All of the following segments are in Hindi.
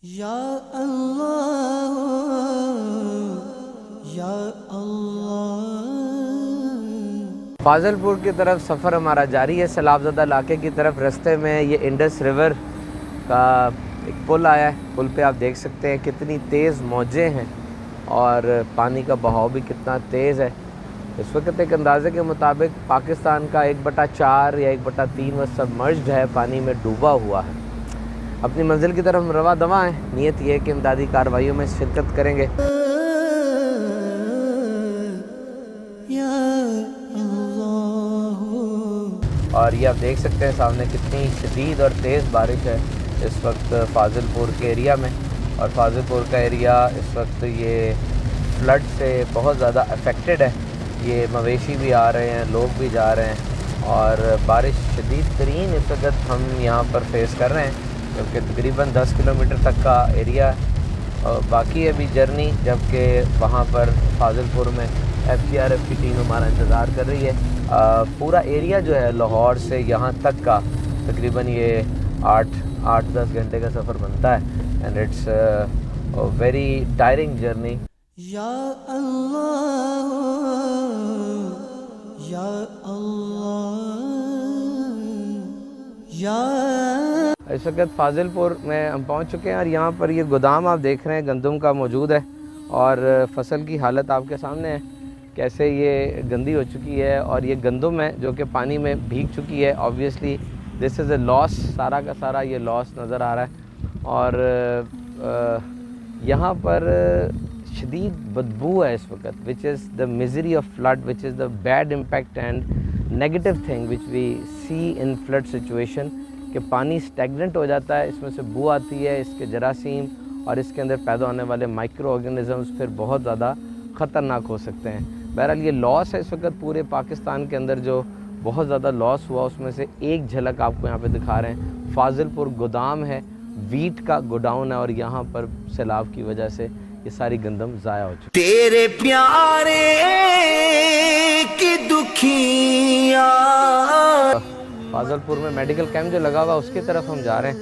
या अल्लाह या अल्लाह। फाजिलपुर की तरफ सफ़र हमारा जारी है। सैलाबज़दा इलाके की तरफ रास्ते में ये इंडस रिवर का एक पुल आया है। पुल पे आप देख सकते हैं कितनी तेज़ मौजें हैं और पानी का बहाव भी कितना तेज़ है। इस वक्त एक अंदाजे के मुताबिक पाकिस्तान का 1/4 या 1/3 वह सबमर्ज्ड है, पानी में डूबा हुआ है। अपनी मंजिल की तरफ रवा दवा हैं। नीयत ये है कि इमदादी कार्रवाइयों में शिरकत करेंगे। और ये आप देख सकते हैं सामने कितनी शदीद और तेज़ बारिश है इस वक्त फाजिलपुर के एरिया में। और फाजिलपुर का एरिया इस वक्त ये फ्लड से बहुत ज़्यादा अफेक्टेड है। ये मवेशी भी आ रहे हैं, लोग भी जा रहे हैं और बारिश शदीद तरीन इस वक्त हम यहाँ पर फेस कर रहे हैं, क्योंकि तकरीबन 10 किलोमीटर तक का एरिया बाकी है अभी जर्नी, जबकि वहाँ पर फाजिलपुर में FGRF की टीम हमारा इंतज़ार कर रही है। पूरा एरिया जो है लाहौर से यहाँ तक का तकरीबन ये 8-10 घंटे का सफ़र बनता है and it's very tiring journey. या अल्लाह या अल्लाह या। इस वक्त फाजिलपुर में हम पहुंच चुके हैं और यहाँ पर ये गोदाम आप देख रहे हैं गंदम का मौजूद है और फसल की हालत आपके सामने है कैसे ये गंदी हो चुकी है। और ये गंदम है जो कि पानी में भीग चुकी है। Obviously this is a loss, सारा का सारा ये लॉस नज़र आ रहा है। और यहाँ पर शदीद बदबू है इस वक्त, which is the misery of flood, which is the bad impact and negative thing which we see in flood situation, कि पानी स्टैगनेंट हो जाता है, इसमें से बू आती है, इसके जरासीम और इसके अंदर पैदा होने वाले माइक्रो ऑर्गेनिज़म्स फिर बहुत ज़्यादा ख़तरनाक हो सकते हैं। बहरहाल ये लॉस है इस वक्त पूरे पाकिस्तान के अंदर जो बहुत ज़्यादा लॉस हुआ, उसमें से एक झलक आपको यहाँ पे दिखा रहे हैं। फाजिलपुर गोदाम है, वीट का गोडाउन है और यहाँ पर सैलाब की वजह से ये सारी गंदम ज़ाया हो चुकी। तेरे प्यारे की दुखिया। फाजिलपुर में मेडिकल कैंप जो लगा हुआ उसकी तरफ हम जा रहे हैं।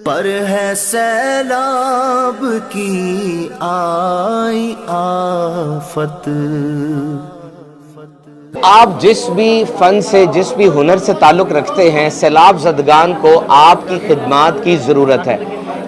पर है सैलाब की आई आफत। आप जिस भी फ़न से, जिस भी हुनर से ताल्लुक़ रखते हैं, सैलाब ज़दगान को आपकी खिदमात की ज़रूरत है।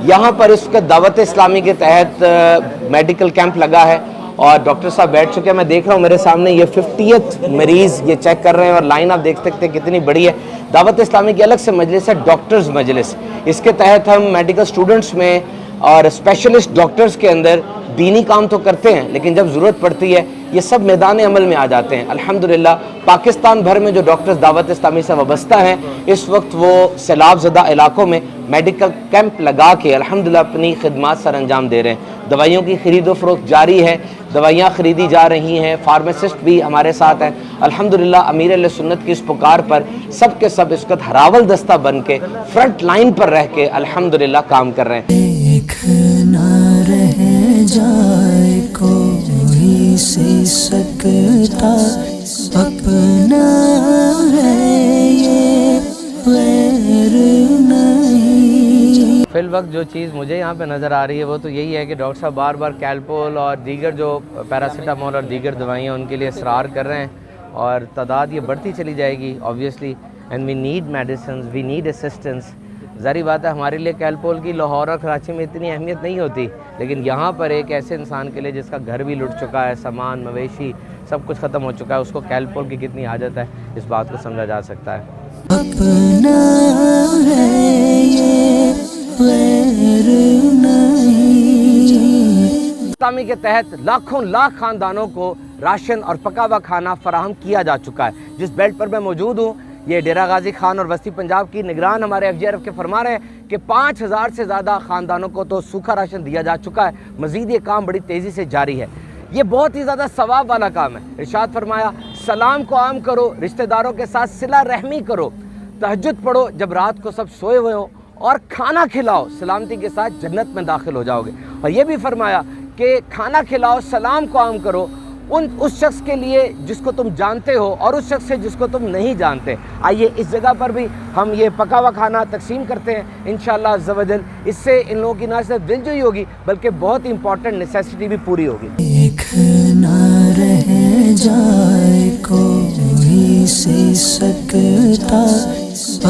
यहाँ पर इसका दावत इस्लामी के तहत मेडिकल कैंप लगा है और डॉक्टर साहब बैठ चुके हैं। मैं देख रहा हूँ मेरे सामने ये 50th मरीज़ ये चेक कर रहे हैं और लाइन आप देख सकते हैं कितनी बड़ी है। दावत इस्लामी की अलग से मजलिस है, डॉक्टर्स मजलिस। इसके तहत हम मेडिकल स्टूडेंट्स में और स्पेशलिस्ट डॉक्टर्स के अंदर दीनी काम तो करते हैं, लेकिन जब ज़रूरत पड़ती है ये सब मैदान अमल में आ जाते हैं। अल्हम्दुलिल्लाह पाकिस्तान भर में जो डॉक्टर्स दावत इस्लामी से वाबस्ता हैं, इस वक्त वो सैलाब ज़दा इलाकों में मेडिकल कैंप लगा के अल्हम्दुलिल्लाह अपनी खिदमात सर अंजाम दे रहे हैं। दवाइयों की खरीद व फरोख्त जारी है, दवाइयाँ ख़रीदी जा रही हैं, फार्मासिस्ट भी हमारे साथ हैं। अल्हम्दुलिल्लाह अमीर अहले सुन्नत की इस पुकार पर सब के सब इस वक्त हरावल दस्ता बन के फ्रंट लाइन पर रह के अल्हम्दुलिल्लाह काम कर रहे हैं। जाए कोई सी सकता अपना है ये गैर नहीं। फिल वक्त जो चीज़ मुझे यहाँ पे नज़र आ रही है वो तो यही है कि डॉक्टर साहब बार बार कैलपोल और दीगर जो पैरासीटामोल और दीगर दवाइयाँ उनके लिए इसरार कर रहे हैं और तादाद ये बढ़ती चली जाएगी obviously. And we need medicine, we need assistance. ज़ाहिर बात है हमारे लिए कैलपोल की लाहौर और कराची में इतनी अहमियत नहीं होती, लेकिन यहाँ पर एक ऐसे इंसान के लिए जिसका घर भी लुट चुका है, सामान मवेशी सब कुछ ख़त्म हो चुका है, उसको कैलपोल की कितनी आदत है इस बात को समझा जा सकता है। अपना है ये गैर नहीं। इस्लामी के तहत लाखों लाख खानदानों को राशन और पका हुआ खाना फराहम किया जा चुका है। जिस बेल्ट पर मैं मौजूद हूँ ये डेरा गाजी खान और वस्ती पंजाब की निगरान हमारे FGRF के फरमा रहे हैं कि 5000 से ज़्यादा ख़ानदानों को तो सूखा राशन दिया जा चुका है। मज़ीद ये काम बड़ी तेज़ी से जारी है। ये बहुत ही ज़्यादा सवाब वाला काम है। इरशाद फरमाया, सलाम को आम करो, रिश्तेदारों के साथ सिला रहमी करो, तहज्जुद पढ़ो जब रात को सब सोए हुए हो और खाना खिलाओ, सलामती के साथ जन्नत में दाखिल हो जाओगे। और ये भी फरमाया कि खाना खिलाओ, सलाम को आम करो उस शख्स के लिए जिसको तुम जानते हो और उस शख्स से जिसको तुम नहीं जानते। आइए इस जगह पर भी हम ये पका हुआ खाना तकसीम करते हैं इंशाअल्लाह अज़्ज़ व जल। इससे इन लोगों की ना सिर्फ दिलजोई होगी बल्कि बहुत इंपॉर्टेंट नेसेसिटी भी पूरी होगी। एक न रह जाए कोई सी सकता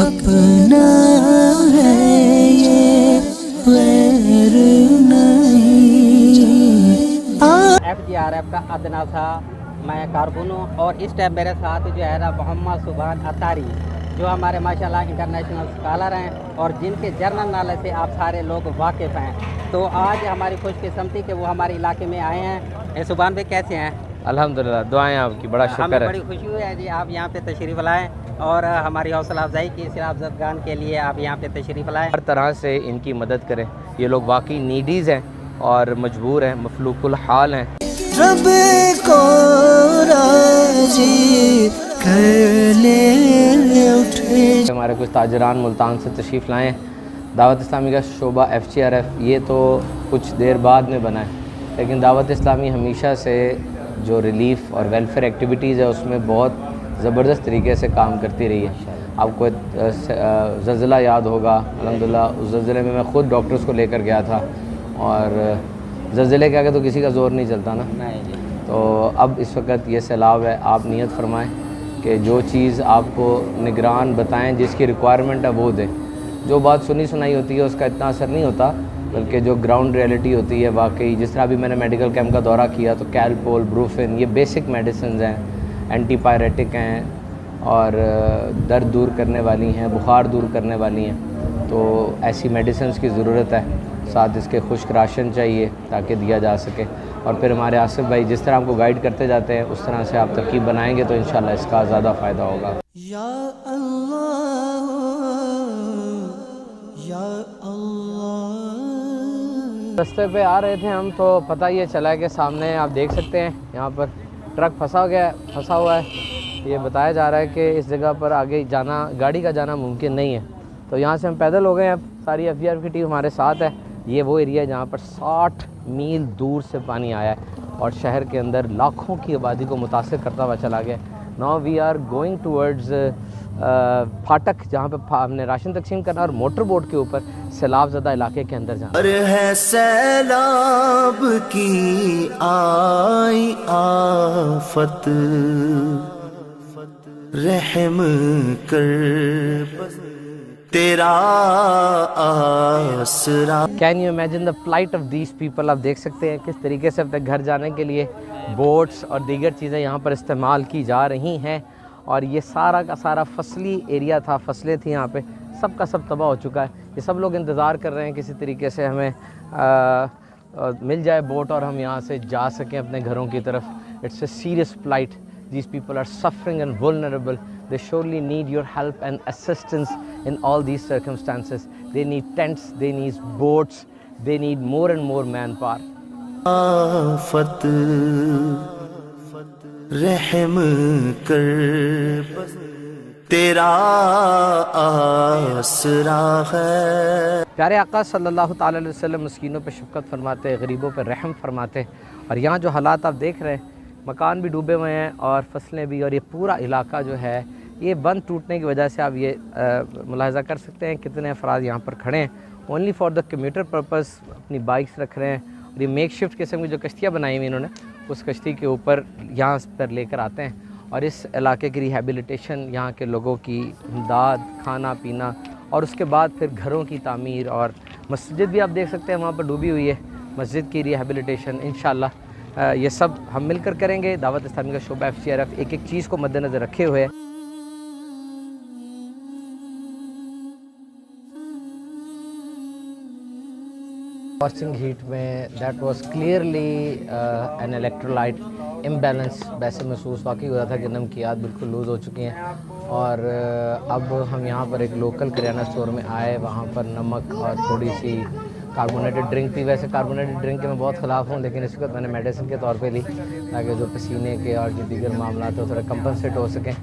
अपना है ये वैर नहीं। FGRF का अदना था, मैं कारकुन हूँ और इस टाइम मेरे साथ जो है ना मोहम्मद सुभान अतारी जो हमारे माशाल्लाह इंटरनेशनल स्कॉलर हैं और जिनके जर्नल नॉलेज से आप सारे लोग वाकिफ़ हैं। तो आज हमारी खुशकिस्मती कि वो हमारे इलाके में आए हैं। सुभान भाई कैसे हैं? अल्हम्दुलिल्लाह, दुआएं आपकी, बड़ा शुक्र हमें है। बड़ी खुशी हुई है जी आप यहाँ पे तशरीफ़ लाएँ और हमारी हौसला अफजाई की सैलाब ज़दगान के लिए आप यहाँ पे तशरीफ़ लाएँ। हर तरह से इनकी मदद करें। ये लोग वाकई नीडीज़ हैं और मजबूर हैं, मफलूकुल हाल हैं। रब को राजी कर ले उठे। हमारे कुछ ताजरान मुल्तान से तशरीफ़ लाए हैं। दावत इस्लामी का शोबा FGRF ये तो कुछ देर बाद में बना है, लेकिन दावत इस्लामी हमेशा से जो रिलीफ़ और वेलफेयर एक्टिविटीज़ है उसमें बहुत ज़बरदस्त तरीके से काम करती रही है। आपको ज़लज़ला याद होगा, अल्हम्दुलिल्लाह उस ज़लज़ले में मैं ख़ुद डॉक्टर्स को लेकर गया था और ज़लज़ले के आगे तो किसी का ज़ोर नहीं चलता ना। नहीं जी। तो अब इस वक्त ये सैलाब है, आप नियत फरमाएं कि जो चीज़ आपको निगरान बताएं जिसकी रिक्वायरमेंट है वो दें। जो बात सुनी सुनाई होती है उसका इतना असर नहीं होता, बल्कि जो ग्राउंड रियलिटी होती है वाकई, जिस तरह अभी मैंने मेडिकल कैंप का दौरा किया तो कैलपोल, ब्रूफिन ये बेसिक मेडिसिन हैं, एंटीपायरेटिक हैं और दर्द दूर करने वाली हैं, बुखार दूर करने वाली हैं। तो ऐसी मेडिसिन की ज़रूरत है, साथ इसके खुश्क राशन चाहिए ताकि दिया जा सके। और फिर हमारे आसिफ भाई जिस तरह आपको गाइड करते जाते हैं उस तरह से आप तरकीब बनाएंगे तो इंशाल्लाह इसका ज़्यादा फ़ायदा होगा। या अल्लाह या अल्लाह। रास्ते पे आ रहे थे हम तो पता ये चला कि सामने आप देख सकते हैं यहाँ पर ट्रक फंसा हुआ है। ये बताया जा रहा है कि इस जगह पर आगे जाना, गाड़ी का जाना मुमकिन नहीं है। तो यहाँ से हम पैदल हो गए हैं। अब सारी FGRF की टीम हमारे साथ है। ये वो एरिया है जहाँ पर 60 मील दूर से पानी आया है और शहर के अंदर लाखों की आबादी को मुतासिर करता हुआ चला गया। Now we are going towards फाटक जहाँ पे हमने राशन तकसीम करना और मोटर बोट के ऊपर सैलाब ज़दा इलाके के अंदर जाना। और है सैलाब की आई आफत रहम कर तेरा आसरा। Can you imagine the flight of these people. आप देख सकते हैं किस तरीके से अपने घर जाने के लिए बोट्स और दीगर चीज़ें यहाँ पर इस्तेमाल की जा रही हैं। और ये सारा का सारा फसली एरिया था, फसलें थी यहाँ पे, सब का सब तबाह हो चुका है। ये सब लोग इंतज़ार कर रहे हैं किसी तरीके से हमें मिल जाए बोट और हम यहाँ से जा सकें अपने घरों की तरफ। It's a serious flight. These people are suffering and vulnerable. They surely need your help and assistance in all these circumstances. They need tents, they need boats, they need more and more manpower. आफत रहम कर तेरा आसरा है। प्यारे आका सल्लल्लाहु ताला अलैहि वसल्लम मस्कीनों पे शफ़क़त फरमाते, गरीबों पे रहम फरमाते। और यहाँ जो हालात आप देख रहे हैं, मकान भी डूबे हुए हैं और फसलें भी, और ये पूरा इलाका जो है ये बंद टूटने की वजह से आप ये मुलाहिज़ा कर सकते हैं कितने अफराद यहाँ पर खड़े हैं only for the commuter purpose, अपनी बाइक्स रख रहे हैं। और ये मेक शिफ्ट किस्म की जो कश्तियाँ बनाई हुई इन्होंने, उस कश्ती के ऊपर यहाँ पर लेकर आते हैं और इस इलाके की रिहेबिलिटेशन, यहाँ के लोगों की इमदाद, खाना पीना और उसके बाद फिर घरों की तामीर। और मस्जिद भी आप देख सकते हैं वहाँ पर डूबी हुई है, मस्जिद की रिहेबिलिटेशन इंशाअल्लाह ये सब हम मिलकर करेंगे। दावत इस्लामी का शोबा FGRF एक एक चीज़ को मद्देनज़र रखे हुए है। वॉशिंग हीट में that was clearly an electrolyte imbalance. वैसे महसूस वाकई हो रहा था कि नमकियात बिल्कुल लूज़ हो चुकी हैं। और अब हम यहाँ पर एक लोकल किराना स्टोर में आए, वहाँ पर नमक और थोड़ी सी कार्बोनेटेड ड्रिंक थी। वैसे कार्बोनेटेड ड्रिंक के मैं बहुत ख़िलाफ़ हूँ, लेकिन इस वक्त मैंने मेडिसिन के तौर पे ली ताकि जो पसीने के और जो दीगर मामला थे थोड़ा कंपनसेट हो सकें।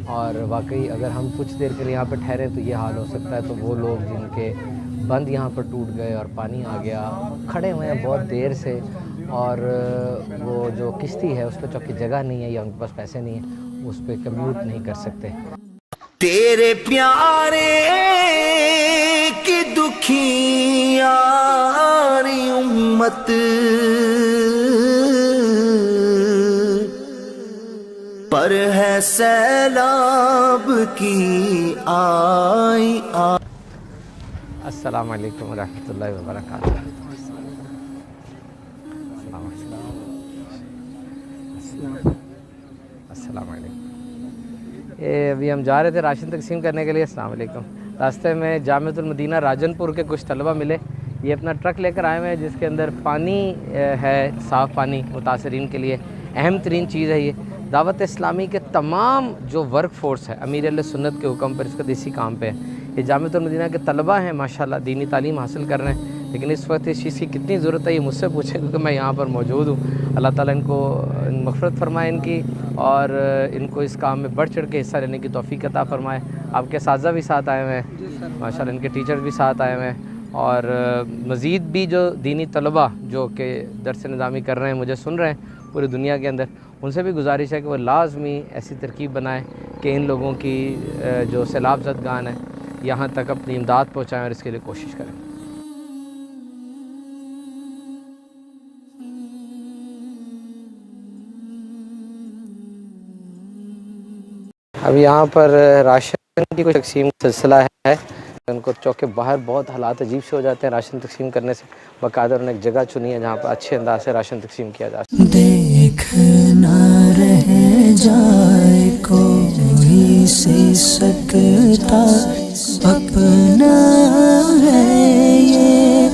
और वाकई अगर हम कुछ देर के लिए यहाँ पर ठहरे तो ये हाल हो सकता है। तो वो लोग जिनके बंद यहाँ पर टूट गए और पानी आ गया, खड़े हुए हैं बहुत देर से और वो जो किश्ती है उस पर चौकी जगह नहीं है या उनके पास पैसे नहीं है, उस पर कम्यूट नहीं कर सकते। तेरे प्यारे की दुखी यारी उम्मत पर है सैलाब की आई आ। अस्सलाम वालेकुम व रहमतुल्लाहि व बरकातुहू। अस्सलाम वालेकुम। ये अभी हम जा रहे थे राशन तकसीम करने के लिए। अस्सलाम वालेकुम। रास्ते में जामिअतुल मदीना राजनपुर के कुछ तलबा मिले। ये अपना ट्रक लेकर आए हुए हैं जिसके अंदर पानी है, साफ़ पानी मुतासरीन के लिए अहम तरीन चीज़ है। ये दावत इस्लामी के तमाम जो वर्क फोर्स है अमीर अहले सुन्नत के हुक्म पर इसका देसी काम पे है। ये जामिअतुल मदीना के तलबा हैं, माशाल्लाह दीनी तालीम हासिल कर रहे हैं, लेकिन इस वक्त इस चीज़ की कितनी ज़रूरत है ये मुझसे पूछें क्योंकि मैं यहाँ पर मौजूद हूँ। अल्लाह ताला इनको मग़फ़िरत फरमाए इनकी, और इनको इस काम में बढ़ चढ़ के हिस्सा लेने की तौफ़ीक़ अता फरमाए। आपके साज़ा भी साथ आए हुए हैं माशाल्लाह, इनके टीचर्स भी साथ आए हुए हैं, और मज़ीद भी जो दीनी तलबा जो कि दर्स निज़ामी कर रहे हैं, मुझे सुन रहे हैं पूरी दुनिया के अंदर, उनसे भी गुजारिश है कि वो लाजमी ऐसी तरकीब बनाएं कि इन लोगों की जो सैलाब ज़दगान है यहाँ तक अपनी इमदाद पहुँचाएँ और इसके लिए कोशिश करें। अब यहाँ पर राशन की कोई तकसीम का सिलसिला है। उनको चौके बाहर बहुत हालात अजीब से हो जाते हैं राशन तकसीम करने से। बाकायदा उन्होंने एक जगह चुनी है जहाँ पर अच्छे अंदाज से राशन तकसीम किया जा सके। देख ना रह जाए कोई से सकता अपना है ये।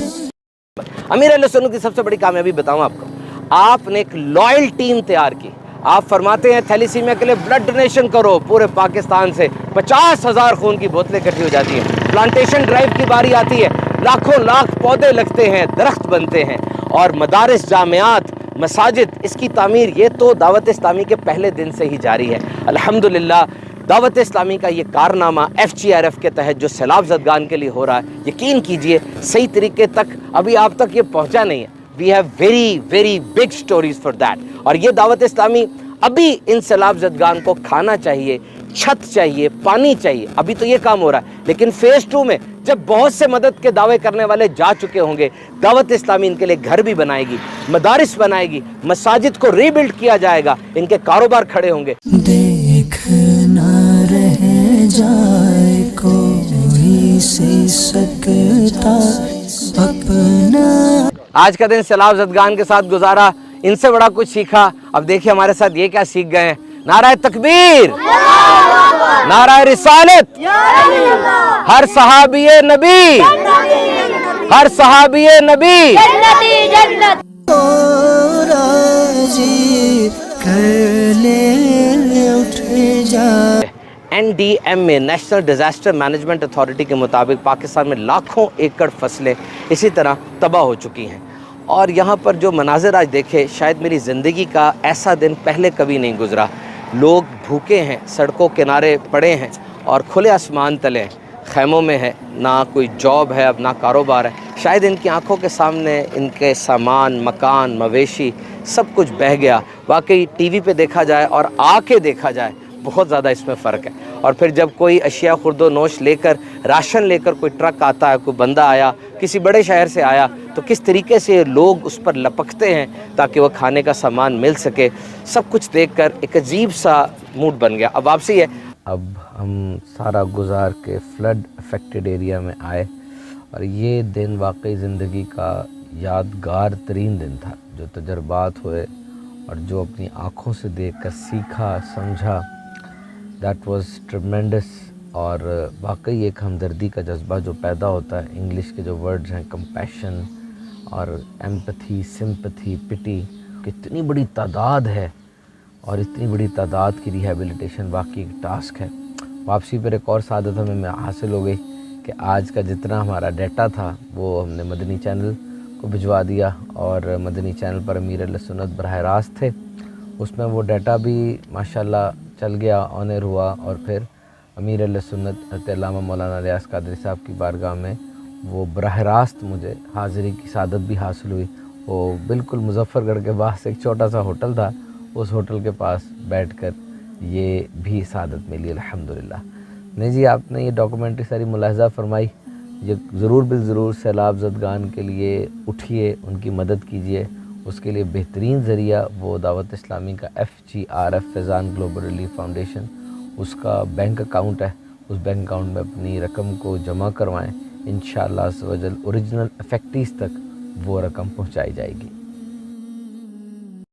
अमीर अहले सुन्नत की सबसे बड़ी कामयाबी बताऊँ आपको, आपने एक लॉयल टीम तैयार की। आप फरमाते हैं थैलीसीमिया के लिए ब्लड डोनेशन करो, पूरे पाकिस्तान से 50,000 खून की बोतलें इकट्ठी हो जाती हैं। प्लांटेशन ड्राइव की बारी आती है, लाखों लाख पौधे लगते हैं, दरख्त बनते हैं, और मदारिस, जामियात, मसाजिद, इसकी तामीर ये तो दावत इस्लामी के पहले दिन से ही जारी है। अल्हम्दुलिल्लाह दावत इस्लामी का ये कारनामा FGRF के तहत जो सैलाब ज़दगान के लिए हो रहा है, यकीन कीजिए सही तरीके तक अभी आप तक ये पहुँचा नहीं है। We have very very big stories for that. और ये दावत इस्लामी अभी इन सैलाब ज़दगान को खाना चाहिए, छत चाहिए, पानी चाहिए, अभी तो ये काम हो रहा है। लेकिन फेज़ 2 में जब बहुत से मदद के दावे करने वाले जा चुके होंगे, दावत इस्लामी इनके लिए घर भी बनाएगी, मदारिस बनाएगी, मसाजिद को रीबिल्ड किया जाएगा, इनके कारोबार खड़े होंगे। देख ना रह जाए कोई से सकता अपना। आज का दिन सैलाब ज़दगान के साथ गुजारा, इनसे बड़ा कुछ सीखा। अब देखिए हमारे साथ ये क्या सीख गए हैं। नाराए तकबीर, नाराए रिसालत, हर सहाबीए नबी, हर सहाबीए नबी NDMA national disaster management authority के मुताबिक पाकिस्तान में लाखों एकड़ फसलें इसी तरह तबाह हो चुकी हैं। और यहाँ पर जो मनाज़िर आज देखे, शायद मेरी ज़िंदगी का ऐसा दिन पहले कभी नहीं गुज़रा। लोग भूखे हैं, सड़कों किनारे पड़े हैं और खुले आसमान तले खैमों में है, ना कोई जॉब है, अब ना कारोबार है। शायद इनकी आंखों के सामने इनके सामान, मकान, मवेशी सब कुछ बह गया। वाकई टीवी पे देखा जाए और आके देखा जाए बहुत ज़्यादा इसमें फ़र्क है। और फिर जब कोई अशिया खुर्दो नोश लेकर, राशन लेकर कोई ट्रक आता है, कोई बंदा आया किसी बड़े शहर से आया, तो किस तरीके से लोग उस पर लपकते हैं ताकि वह खाने का सामान मिल सके, सब कुछ देखकर एक अजीब सा मूड बन गया। अब वापसी है। अब हम सारा गुजार के फ्लड अफेक्टेड एरिया में आए और ये दिन वाकई ज़िंदगी का यादगार तरीन दिन था। जो तजर्बात हुए और जो अपनी आँखों से देखकर सीखा, समझा, दैट वाज ट्रेमेंडस। और वाकई एक हमदर्दी का जज्बा जो पैदा होता है, इंग्लिश के जो वर्ड्स हैं कंपैशन और एम्पथी, सिंपथी, पिटी, कितनी बड़ी तादाद है और इतनी बड़ी तादाद की रिहैबिलिटेशन वाकई एक टास्क है। वापसी पर एक और सादत हमें हासिल हो गई कि आज का जितना हमारा डाटा था वो हमने मदनी चैनल को भिजवा दिया और मदनी चैनल पर अमीर अहले सुन्नत बराह रास्त थे, उसमें वो डाटा भी माशाल्लाह चल गया, ऑनर हुआ। और फिर अमीर अहले सुन्नत हज़रत अल्लामा मौलाना रियाज़ कादरी साहब की बारगाह में वो बराह रास्त मुझे हाज़िरी की सादत भी हासिल हुई वो बिल्कुल मुजफ्फरगढ़ के पास एक छोटा सा होटल था, उस होटल के पास बैठकर ये भी सआदत मिली अल्हम्दुलिल्लाह। नहीं जी, आपने ये डॉक्यूमेंट्री सारी मुलाहज़ा फरमाई, ये ज़रूर बिलज़रूर सैलाब ज़दगान के लिए उठिए, उनकी मदद कीजिए। उसके लिए बेहतरीन ज़रिया वो दावत इस्लामी का FGRF Faizan global relief foundation, उसका बैंक अकाउंट है, उस बैंक अकाउंट में अपनी रकम को जमा करवाएं। इंशाअल्लाह अज़्ज़ व जल ओरिजिनल इफ़ेक्टिव्स तक वो रकम पहुंचाई जाएगी।